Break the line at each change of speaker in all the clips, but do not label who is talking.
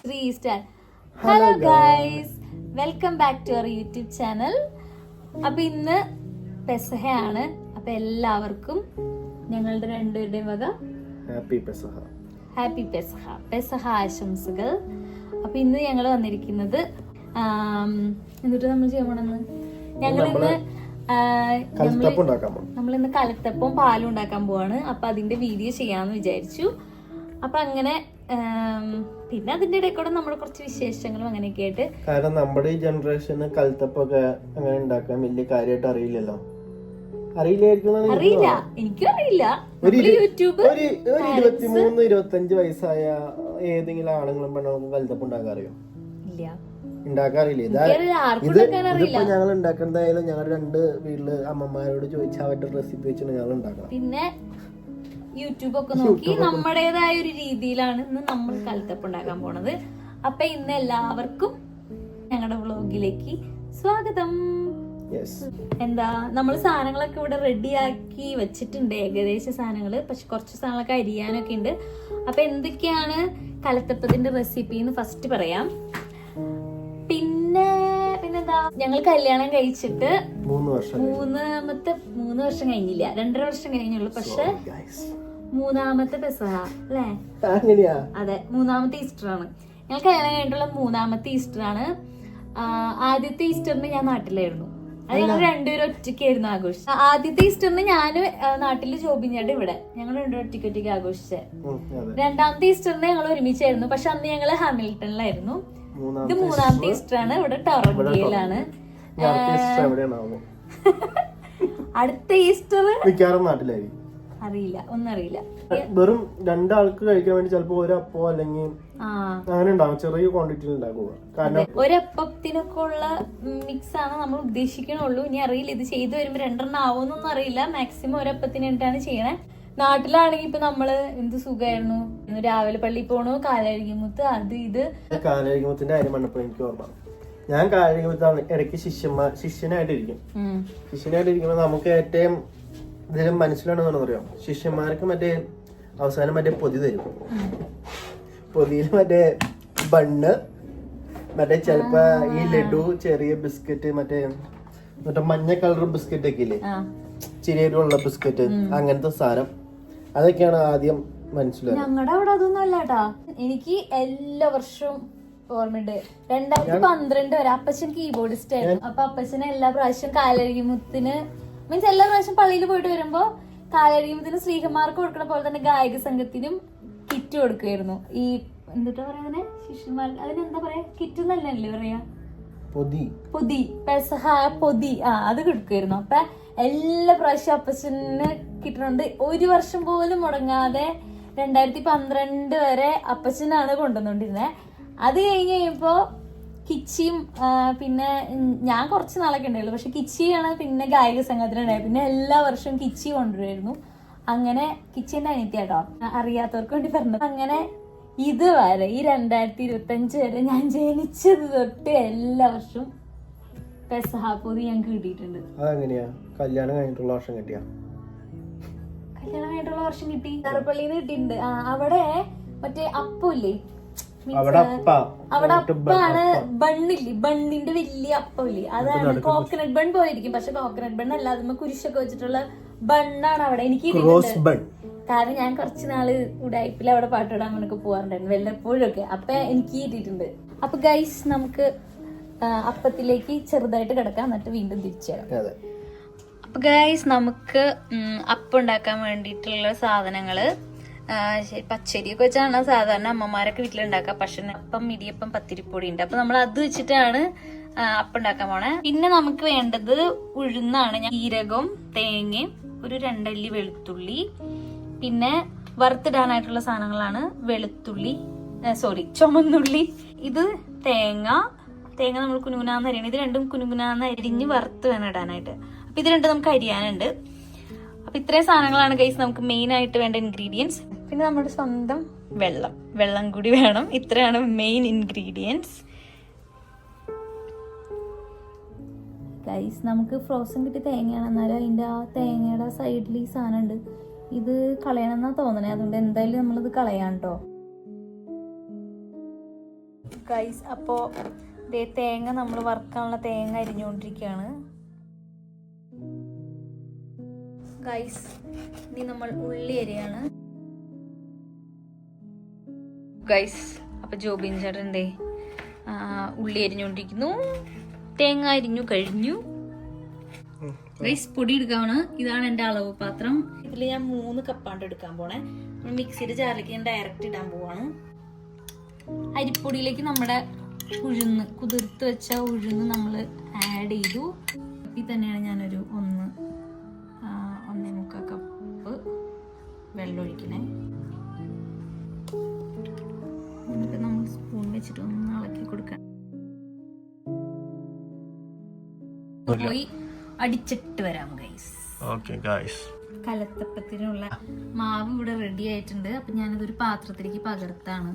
3 star. Hello guys, welcome back to our YouTube channel. അപ്പൊ ഇന്ന് പെസഹയാണ്. അപ്പൊ എല്ലാവർക്കും ഞങ്ങളുടെ രണ്ടുപേരുടെയും വക ഹാപ്പി പെസഹ ആശംസകൾ. അപ്പൊ ഇന്ന് ഞങ്ങൾ വന്നിരിക്കുന്നത് എന്നിട്ട് നമ്മൾ ചെയ്യാൻ പോണെന്ന് നമ്മളിന്ന് കലത്തപ്പവും പാലും ഉണ്ടാക്കാൻ പോവാണ്. അപ്പൊ അതിന്റെ വീഡിയോ ചെയ്യാന്ന് വിചാരിച്ചു. അപ്പൊ അങ്ങനെ പിന്നെ അതിന്റെ ഇടയിൽ കൂടെ നമ്മുടെ കുറച്ച് വിശേഷങ്ങളും അങ്ങനെയൊക്കെ ആയിട്ട്.
കാരണം നമ്മുടെ ഈ ജനറേഷന് കലത്തപ്പൊക്കെ അങ്ങനെ ഉണ്ടാക്കാൻ വലിയ കാര്യമായിട്ട് അറിയില്ലല്ലോ.
അറിയില്ല, എനിക്കും അറിയില്ല. യൂട്യൂബ്
ഒരു 23-25 വയസ്സായ ഏതെങ്കിലും ആണുങ്ങളും പെണ്ണുങ്ങളും കലത്തപ്പം ഉണ്ടാക്കാൻ അറിയോ? ഇല്ല, ഉണ്ടാക്കാറില്ല. ഇതിപ്പോ ഞങ്ങൾ ഉണ്ടാക്കുന്നതായാലും ഞങ്ങളുടെ 2 വീട്ടില് അമ്മമാരോട് ചോദിച്ചാൽ അവരുടെ റെസിപ്പി വെച്ചാണ് ഞങ്ങൾ ഉണ്ടാക്കണം.
പിന്നെ യൂട്യൂബ് ഒക്കെ നോക്കി നമ്മുടേതായ ഒരു രീതിയിലാണ് ഇന്ന് നമ്മൾ കലത്തപ്പം ഉണ്ടാക്കാൻ പോണത്. അപ്പൊ ഇന്ന് എല്ലാവർക്കും ഞങ്ങളുടെ വ്ളോഗിലേക്ക് സ്വാഗതം. എന്താ, നമ്മൾ സാധനങ്ങളൊക്കെ ഇവിടെ റെഡിയാക്കി വെച്ചിട്ടുണ്ട്, ഏകദേശ സാധനങ്ങള്. പക്ഷെ കുറച്ച് സാധനങ്ങളൊക്കെ അരിയാനൊക്കെ ഉണ്ട്. അപ്പൊ എന്തൊക്കെയാണ് കലത്തപ്പത്തിന്റെ റെസിപ്പി എന്ന് ഫസ്റ്റ് പറയാം. പിന്നെന്താ, ഞങ്ങൾ കല്യാണം കഴിച്ചിട്ട് 3 വർഷം കഴിഞ്ഞില്ല, 2.5 വർഷം കഴിഞ്ഞുള്ളൂ. പക്ഷെ 3ാമത്തെ പെസഹ അല്ലേ? അതെ, 3ാമത്തെ ഈസ്റ്റർ ആണ്. ഞങ്ങൾ കല്യാണം കഴിഞ്ഞിട്ടുള്ള 3ാമത്തെ ഈസ്റ്റർ ആണ്. ആദ്യത്തെ ഈസ്റ്ററിന് ഞാൻ നാട്ടിലായിരുന്നു. അത് ഞങ്ങൾ രണ്ടുപേരും ഒറ്റയ്ക്കായിരുന്നു ആഘോഷിച്ചത്. ആദ്യത്തെ ഈസ്റ്ററിന് ഞാന് നാട്ടില് ജോബിഞ്ഞാണ്ട് ഇവിടെ ഞങ്ങൾ രണ്ടുപേരും ഒറ്റയ്ക്ക് ആഘോഷിച്ചത്. 2ാമത്തെ ഈസ്റ്ററിന് ഞങ്ങൾ ഒരുമിച്ചായിരുന്നു. പക്ഷെ അന്ന് ഞങ്ങള് ഹാമിൽട്ടണിലായിരുന്നു. ഇത് 3ാമത്തെ ഈസ്റ്റർ ആണ്. ഇവിടെ ടൊറന്റോയിലാണ്. അടുത്ത ഈസ്റ്റർ
നാട്ടിലായി
അറിയില്ല, ഒന്നും അറിയില്ല.
വെറും 2 ആൾക്ക് കഴിക്കാൻ വേണ്ടി ചിലപ്പോ ഒരപ്പോ അല്ലെങ്കിൽ അങ്ങനെ ഉണ്ടാവും, ചെറിയ ക്വാണ്ടിറ്റിയിൽ ഉണ്ടാക്കുക. കാരണം
ഒരപ്പത്തിനൊക്കെ ഉള്ള മിക്സ് ആണ് നമ്മൾ ഉദ്ദേശിക്കണുള്ളൂ. ഇനി അറിയില്ല, ഇത് ചെയ്തു വരുമ്പോ 2 ആവുമെന്നൊന്നും അറിയില്ല. മാക്സിമം ഒരപ്പത്തിനായിട്ടാണ് ചെയ്യണേ. നാട്ടിലാണെങ്കിൽ ഇപ്പൊ നമ്മള് എന്ത് സുഖമായിരുന്നു. രാവിലെ പള്ളിയിൽ പോണു, കാലഴിമുത്ത്, അത് ഇത്.
കാലഴിമുത്തിന്റെ കാര്യം പറഞ്ഞപ്പോ എനിക്ക് ഓർമ്മ, ഞാൻ കാലഴിമുത്താണ് ഇടയ്ക്ക് ശിഷ്യനായിട്ടിരിക്കുമ്പോ നമുക്ക് ഏറ്റവും ഇതിലും മനസ്സിലാണെന്ന് പറയാം. ശിഷ്യന്മാർക്ക് മറ്റേ അവസാനം മറ്റേ പൊതി തരും. പൊതിയിൽ മറ്റേ ബണ്ണ്, മറ്റേ ചെലപ്പോ ഈ ലഡു, ചെറിയ ബിസ്ക്കറ്റ്, മറ്റേ മഞ്ഞ കളർ ബിസ്ക്കറ്റ് ഒക്കെ ഇല്ലേ, ചിരിയുള്ള ബിസ്ക്കറ്റ്, അങ്ങനത്തെ സാധനം. അതൊക്കെയാണ് ആദ്യം മനസ്സിലായത്.
ഞങ്ങളുടെ അവിടെ അതൊന്നും അല്ലാട്ടാ. എനിക്ക് എല്ലാ വർഷവും ഓർമ്മയുണ്ട്. 2012 വരെ അപ്പച്ചൻ കീബോർഡിസ്റ്റ് ആയിരുന്നു. അപ്പൊ അപ്പച്ചന് എല്ലാ പ്രാവശ്യം കാലഴിമുത്തിന് മീൻസ് എല്ലാ പ്രാവശ്യം പള്ളിയിൽ പോയിട്ട് വരുമ്പോ കാലഴിമുത്തിന് സ്ത്രീഹന്മാർക്ക് കൊടുക്കണ പോലെ തന്നെ ഗായക സംഘത്തിനും കിറ്റ് കൊടുക്കുമായിരുന്നു. ഈ എന്നിട്ട് പറയാ ശിഷ്യന്മാർക്ക് അതിനെന്താ പറയാ, കിറ്റ് എന്നല്ലേ പറയാ, പൊതി, പെസഹ പൊതി, അത് കൊടുക്കുമായിരുന്നു. അപ്പൊ എല്ലാ പ്രാവശ്യം അപ്പച്ചന് കിട്ടുന്നുണ്ട്. 1 വർഷം പോലും മുടങ്ങാതെ 2012 വരെ അപ്പച്ചനാണ് കൊണ്ടുവന്നോണ്ടിരുന്നത്. അത് കഴിഞ്ഞ് കഴിയുമ്പോ കിച്ചിയും പിന്നെ ഞാൻ കുറച്ച് നാളൊക്കെ ഉണ്ടായുള്ളൂ. പക്ഷെ കിച്ചിയാണ് പിന്നെ ഗായക സംഘത്തിനുണ്ടായത്. പിന്നെ എല്ലാ വർഷവും കിച്ചി കൊണ്ടുവരുമായിരുന്നു. അങ്ങനെ കിച്ചിന്റെ അനിത്യാട്ടോ, അറിയാത്തവർക്ക് വേണ്ടി പറഞ്ഞത്. അങ്ങനെ ഇതുവരെ ഈ 2025 വരെ ഞാൻ ജനിച്ചത് തൊട്ട് എല്ലാ വർഷവും പെസഹ പൊതി ഞങ്ങൾക്ക് കിട്ടിയിട്ടുണ്ട്.
കല്യാണം കഴിഞ്ഞിട്ടുള്ള വർഷം കിട്ടി.
ചെറുപ്പള്ളിന്ന് കിട്ടിയിട്ടുണ്ട്. അവിടെ മറ്റേ അപ്പമില്ലേ,
അവിടെ
അപ്പാണ്. ബണ്ണില്ലേ, ബണ്ണിന്റെ വലിയ അപ്പമില്ലേ, അതാണ് കോക്കനട്ട് ബൺ പോലെ ഇരിക്കും. പക്ഷെ കോക്കനട്ട് ബൺ അല്ല, അതുമ്പോ കുരിശൊക്കെ വെച്ചിട്ടുള്ള ബണ്ണാണ് അവിടെ എനിക്ക് കിട്ടിയിട്ടുണ്ട്. കാരണം ഞാൻ കുറച്ച് നാള് ഉടായ്പിൽ അവിടെ പാട്ടിടാൻ വേണ്ടി പോവാറുണ്ടായിരുന്നു വല്ലപ്പോഴും ഒക്കെ. അപ്പൊ എനിക്ക് കിട്ടിയിട്ടുണ്ട്. അപ്പൊ ഗൈസ്, നമുക്ക് അപ്പത്തിലേക്ക് ചെറുതായിട്ട് കിടക്കാം, എന്നിട്ട് വീണ്ടും തിരിച്ചു തരാം. അപ്പൊ ഗൈസ്, നമുക്ക് അപ്പം ഉണ്ടാക്കാൻ വേണ്ടിയിട്ടുള്ള സാധനങ്ങള് പച്ചരിയൊക്കെ വെച്ചാണ് സാധാരണ അമ്മമാരൊക്കെ വീട്ടിലുണ്ടാക്കുക. പക്ഷെ അപ്പം, ഇടിയപ്പം, പത്തിരിപ്പൊടി ഉണ്ട്. അപ്പൊ നമ്മൾ അത് വെച്ചിട്ടാണ് അപ്പം ഉണ്ടാക്കാൻ പോണേ. പിന്നെ നമുക്ക് വേണ്ടത് ഉഴുന്നാണ്. ജീരകവും തേങ്ങയും, ഒരു 2 അല്ലി വെളുത്തുള്ളി, പിന്നെ വറുത്തിടാനായിട്ടുള്ള സാധനങ്ങളാണ് ചുമന്നുള്ളി. ഇത് തേങ്ങ നമ്മൾ കുനുകുനാന്ന് അരിയണം. ഇത് രണ്ടും കുനുകുനാന്ന് അരിഞ്ഞ് വറുത്ത് വേണം ഇടാനായിട്ട്. അപ്പൊ ഇത് രണ്ടും നമുക്ക് അരിയാനുണ്ട്. അപ്പൊ ഇത്രയും സാധനങ്ങളാണ് ഗൈസ് നമുക്ക് മെയിൻ ആയിട്ട് വേണ്ട ഇൻഗ്രീഡിയൻസ്. പിന്നെ നമ്മുടെ സ്വന്തം വെള്ളം കൂടി വേണം. ഇത്രയാണ് മെയിൻ ഇൻഗ്രീഡിയൻസ്. ഗൈസ്, നമുക്ക് ഫ്രോസൺ കിട്ടിയ തേങ്ങയാണ്. എന്നാലും അതിന്റെ ആ തേങ്ങയുടെ സൈഡിൽ ഈ സാധനം ഉണ്ട്. ഇത് കളയണമെന്നാ തോന്നണേ. അതുകൊണ്ട് എന്തായാലും നമ്മളിത് കളയാം കേട്ടോ. ഗൈസ് അപ്പോൾ തേങ്ങ നമ്മൾ വറുക്കാനുള്ള തേങ്ങ അരിഞ്ഞുകൊണ്ടിരിക്കുകയാണ് ഗൈസ്. ഇനി നമ്മൾ ഉള്ളി അരിയാണ് ഗൈസ്. അപ്പൊ ജോബിൻ ചേട്ടൻ്റെ ഉള്ളി അരിഞ്ഞുകൊണ്ടിരിക്കുന്നു, തേങ്ങ അരിഞ്ഞു കഴിഞ്ഞു ഗൈസ്. പൊടി എടുക്കാണ്. ഇതാണ് എൻ്റെ അളവ് പാത്രം. ഇതിൽ ഞാൻ 3 കപ്പാണ്ട് എടുക്കാൻ പോണേ. മിക്സിയുടെ ജാറിലേക്ക് ഞാൻ ഡയറക്റ്റ് ഇടാൻ പോവാണ്. അരിപ്പൊടിയിലേക്ക് നമ്മുടെ ഉഴുന്ന്, കുതിർത്ത് വെച്ച ഉഴുന്ന് നമ്മൾ ആഡ് ചെയ്തു. ഇതിൽ തന്നെയാണ് ഞാനൊരു 1.25 കപ്പ് വെള്ളം ഒഴിക്കണേ. എന്നിട്ട് നമ്മൾ സ്പൂൺ വെച്ചിട്ട് ഒന്ന് ഇളക്കി കൊടുക്കണം. പോയി അടിച്ചിട്ട് വരാം ഗൈസ്. കലത്തപ്പത്തിനുള്ള മാവ് ഇവിടെ റെഡി ആയിട്ടുണ്ട്. അപ്പൊ ഞാനിതൊരു പാത്രത്തിലേക്ക് പകർത്താണ്.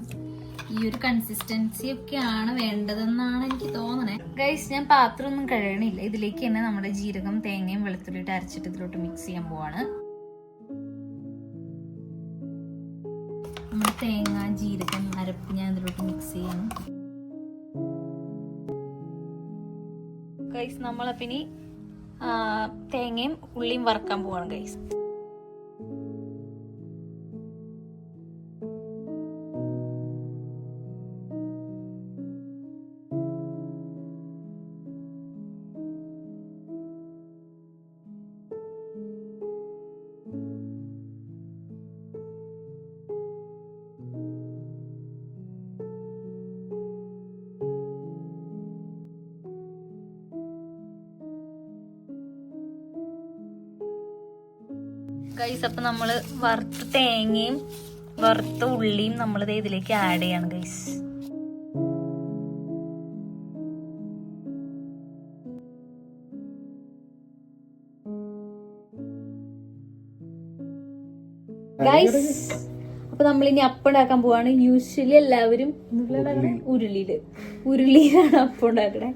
ഈ ഒരു കൺസിസ്റ്റൻസി ഒക്കെയാണ് വേണ്ടതെന്നാണ് എനിക്ക് തോന്നണേ ഗൈസ്. ഞാൻ പാത്രം ഒന്നും കഴുകണില്ല. ഇതിലേക്ക് തന്നെ നമ്മുടെ ജീരകം, തേങ്ങയും വെളുത്തുള്ളിട്ട് അരച്ചിട്ട് ഇതിലോട്ട് മിക്സ് ചെയ്യാൻ പോവാണ്. നമ്മുടെ തേങ്ങ, ജീരകം, അരപ്പ് ഞാൻ ഇതിലോട്ട് മിക്സ് ചെയ്യണം ഗൈസ്. നമ്മളപ്പിനി തേങ്ങയും ഉള്ളിയും വറക്കാൻ പോവാണ് ഗൈസ്. ഗൈസ് അപ്പൊ നമ്മള് വറുത്ത തേങ്ങയും വറുത്ത ഉള്ളിയും നമ്മളിത് ഇതിലേക്ക് ആഡ് ചെയ്യാണ് ഗൈസ്. ഗൈസ് അപ്പൊ നമ്മളിനി അപ്പം ഉണ്ടാക്കാൻ പോവാണ്. യൂഷ്വലി എല്ലാവരും ഉരുളിയിലാണ് അപ്പം ഉണ്ടാക്കണേ.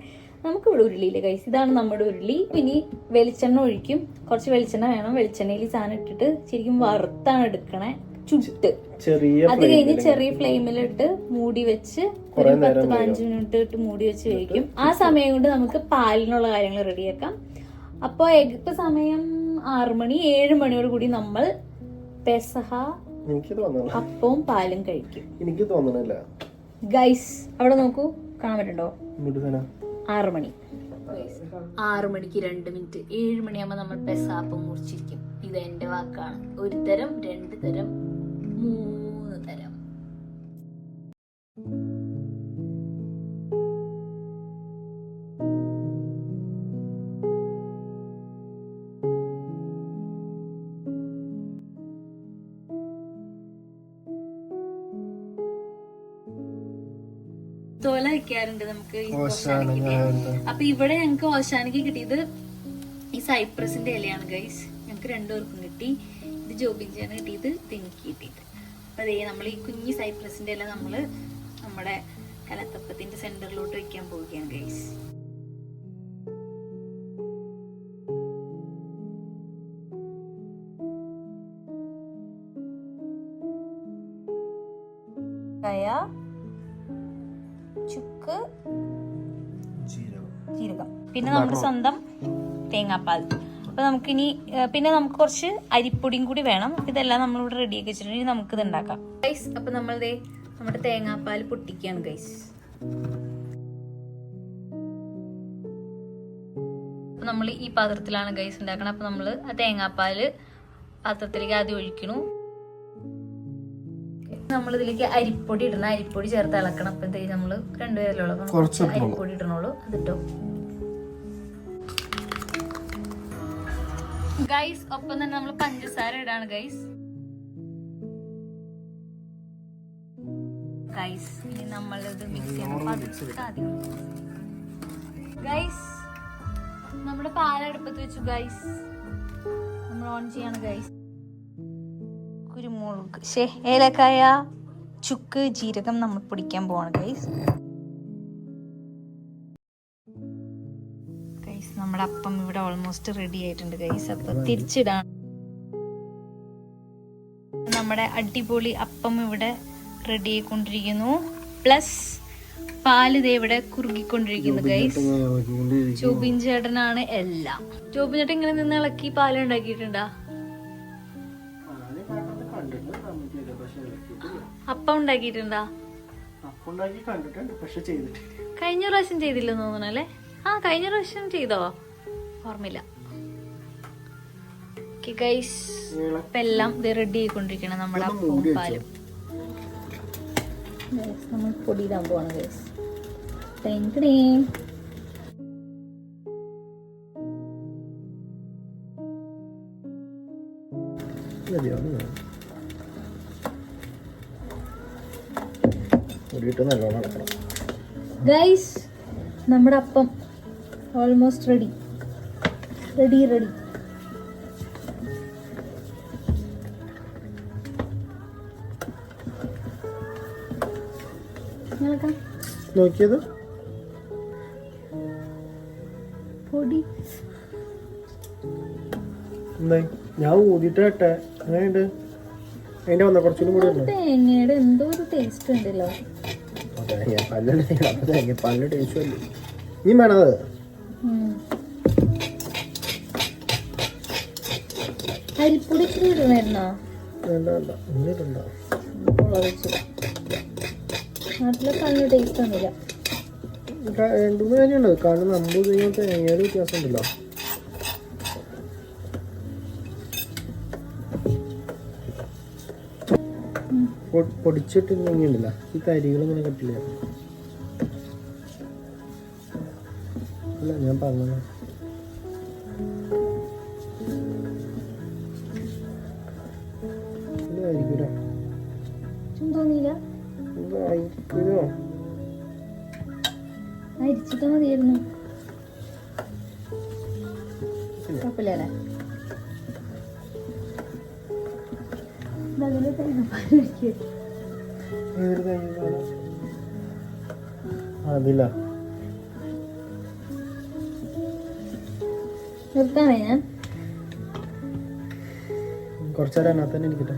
നമുക്ക് ഇവിടെ ഉരുളിയില്ല ഗൈസ്. ഇതാണ് നമ്മുടെ ഉരുളി. ഇനി വെളിച്ചെണ്ണ ഒഴിക്കും. കുറച്ച് വെളിച്ചെണ്ണ വേണം. വെളിച്ചെണ്ണയിൽ ഈ സാധനം ഇട്ടിട്ട് ശരിക്കും വറുത്താണ് എടുക്കണേ, ചുട്ട്. അത് കഴിഞ്ഞ് ചെറിയ ഫ്ലെയിമിലിട്ട് മൂടി വെച്ച് ഒരു 10-15 മിനിറ്റ് ഇട്ട് മൂടി വെച്ച് വേവിക്കും. ആ സമയം കൊണ്ട് നമുക്ക് പാലിനുള്ള കാര്യങ്ങൾ റെഡിയാക്കാം. അപ്പോൾ ഇപ്പൊ സമയം 6 മണി, 7 മണിയോട് കൂടി നമ്മൾ പെസഹ അപ്പവും പാലും കഴിക്കും.
എനിക്ക് തോന്നണില്ല
ഗൈസ്. അവിടെ നോക്കൂ, കാണാൻ പറ്റുണ്ടോ? 6 മണി. 6 മണിക്ക് 2 മിനിറ്റ്. 7 മണിയാകുമ്പോൾ നമ്മൾ പെസാപ്പം മുറിച്ചിരിക്കും. ഇത് എന്റെ വാക്കാണ്. 1 തരം, 2 തരം, 3 തരം. തോല വെക്കാറുണ്ട് നമുക്ക്. അപ്പൊ ഇവിടെ ഞങ്ങക്ക് ഓശാനക്ക് കിട്ടിയത് ഈ സൈപ്രസിന്റെ ഇലയാണ് ഗൈസ്. ഞങ്ങക്ക് 2 പേർക്കും കിട്ടി. ഇത് ജോബിൻ ചേട്ടന് കിട്ടിയത്, എനിക്ക് കിട്ടിയത്. അപ്പൊ അതേ നമ്മൾ ഈ കുഞ്ഞി സൈപ്രസിന്റെ ഇല നമ്മള് നമ്മുടെ കലത്തപ്പത്തിന്റെ സെന്ററിലോട്ട് വെക്കാൻ പോവുകയാണ് ഗൈസ്. ചുക്ക്, ജീരകം, പിന്നെ നമ്മുടെ സ്വന്തം തേങ്ങാപ്പാൽ. അപ്പൊ നമുക്കിനി പിന്നെ നമുക്ക് കുറച്ച് അരിപ്പൊടിയും കൂടി വേണം. ഇതെല്ലാം നമ്മളിവിടെ റെഡിയാക്കി വെച്ചിട്ടുണ്ടെങ്കിൽ നമുക്ക് ഇത് ഉണ്ടാക്കാം ഗൈസ്. അപ്പൊ നമ്മളിതേ നമ്മുടെ തേങ്ങാപ്പാൽ പൊട്ടിക്കുകയാണ് ഗൈസ്. അപ്പൊ നമ്മൾ ഈ പാത്രത്തിലാണ് ഗൈസ് ഉണ്ടാക്കണം. അപ്പൊ നമ്മള് ആ തേങ്ങാപ്പാല് പാത്രത്തിലേക്ക് ആദ്യം ഒഴിക്കണു. നമ്മളിതിലേക്ക് അരിപ്പൊടി ഇടണം. അരിപ്പൊടി ചേർത്ത് ഇളക്കണം. അപ്പൊ എന്താ നമ്മള് 2 പേരല്ലോ അരിപ്പൊടി ഇടണോളൂ. അതിട്ടോ ഗൈസ്. ഒപ്പം തന്നെ നമ്മൾ പഞ്ചസാര ഇടാണ് ഗൈസ്. ഗൈസ് ഇനി നമ്മളിത് മിക്സ് ചെയ്യണം ആദ്യം ഗൈസ്. നമ്മുടെ പാലടുപ്പത്ത് വെച്ചു ഗൈസ്. നമ്മൾ ഓൺ ചെയ്യാണ് ഗൈസ്. കുരുമുളക്, ഏലക്കായ, ചുക്ക്, ജീരകം നമ്മൾ പൊടിക്കാൻ പോവാണ് ഗൈസ്. ഗൈസ് നമ്മുടെ അപ്പം ഇവിടെ ഓൾമോസ്റ്റ് റെഡി ആയിട്ടുണ്ട് ഗൈസ്. അപ്പൊ തിരിച്ചിടാൻ നമ്മുടെ അടിപൊളി അപ്പം ഇവിടെ റെഡി ആയിക്കൊണ്ടിരിക്കുന്നു. പ്ലസ് പാല് ഇതേ ഇവിടെ കുറുകിക്കൊണ്ടിരിക്കുന്നു ഗൈസ്. ജോബിൻ ചേട്ടനാണ് എല്ലാം. ജോബിൻ ചേട്ടൻ ഇങ്ങനെ നിന്ന് ഇളക്കി പാല് ഉണ്ടാക്കിയിട്ടുണ്ടാ? അപ്പം ഉണ്ടാക്കിയിട്ടുണ്ടാ? കഴിഞ്ഞ പ്രാവശ്യം ചെയ്തില്ലെന്ന് തോന്നണല്ലേ? ആ കഴിഞ്ഞ പ്രാവശ്യം ചെയ്തോ? ഓർമ്മയില്ല. ഗൈസ് ഇപ്പൊ എല്ലാം ഇത് റെഡി ആയിക്കൊണ്ടിരിക്കണം നമ്മുടെ അപ്പവും പാലും. നമ്മൾ പൊടിയിടാൻ പോവാണ് ഗൈസ്. ഗൈസ് നമ്മുടെ അപ്പം ഓൾമോസ്റ്റ് റെഡി.
നോക്കിയത്
പൊടി
ഞാൻ ഊതിട്ടെ അങ്ങനെയുണ്ട്. അതിന്റെ വന്ന കുറച്ചും കൂടി
തേങ്ങയുടെ എന്തോ ഒരു ടേസ്റ്റ് ഉണ്ടല്ലോ.
പല്ല് ടേസ്റ്റ് അല്ലേ നീ വേണത്.
അരിപ്പൊടി ഇടണമായിരുന്നോ?
വേണ്ട ഇന്നിട്ടുണ്ടോ?
നാട്ടിലെ പല്ല് ടേസ്റ്റ് ഒന്നുമില്ല.
രണ്ടു മൂന്ന് കാര്യമുണ്ട്. കാരണം നമ്മൾ തേങ്ങയുടെ വ്യത്യാസം ഉണ്ടല്ലോ. പൊടിച്ചിട്ടില്ല ഈ തരികൾ ഇങ്ങനെ കട്ടില്ല. അല്ല ഞാൻ പറഞ്ഞത് ആയിരിക്കൂലോ.
തോന്നിയില്ല.
ആയിരിക്കൂലോ.
അരിച്ചിട്ട് മതിയായിരുന്നു. കുഴപ്പമില്ലല്ലേ?
അതില്ല
നിർത്താണേ ഞാൻ
കുറച്ചേരം അതിനകത്ത് തന്നെ ഇരിക്കട്ടെ.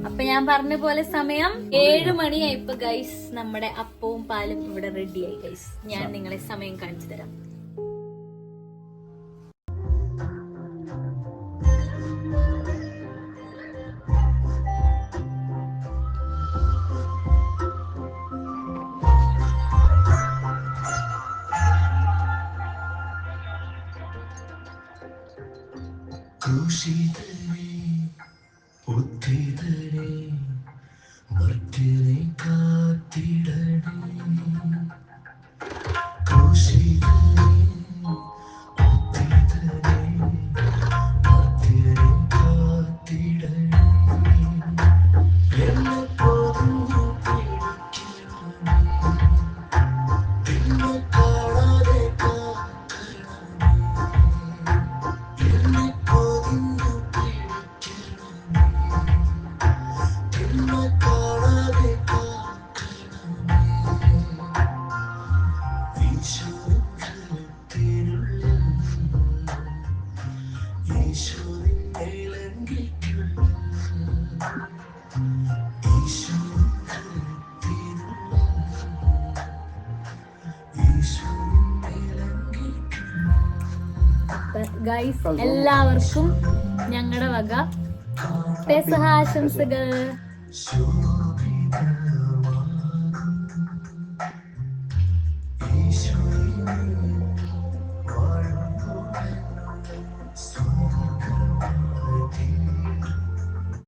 അപ്പൊ ഞാൻ പറഞ്ഞ പോലെ സമയം 7 മണിയായിപ്പോ ഗൈസ്. നമ്മുടെ അപ്പവും പാലും ഇവിടെ റെഡിയായി ഗൈസ്. ഞാൻ നിങ്ങളെ സമയം കാണിച്ചു തരാം. ഗൈസ് എല്ലാവർക്കും ഞങ്ങളുടെ വക പെസഹ ആശംസകൾ.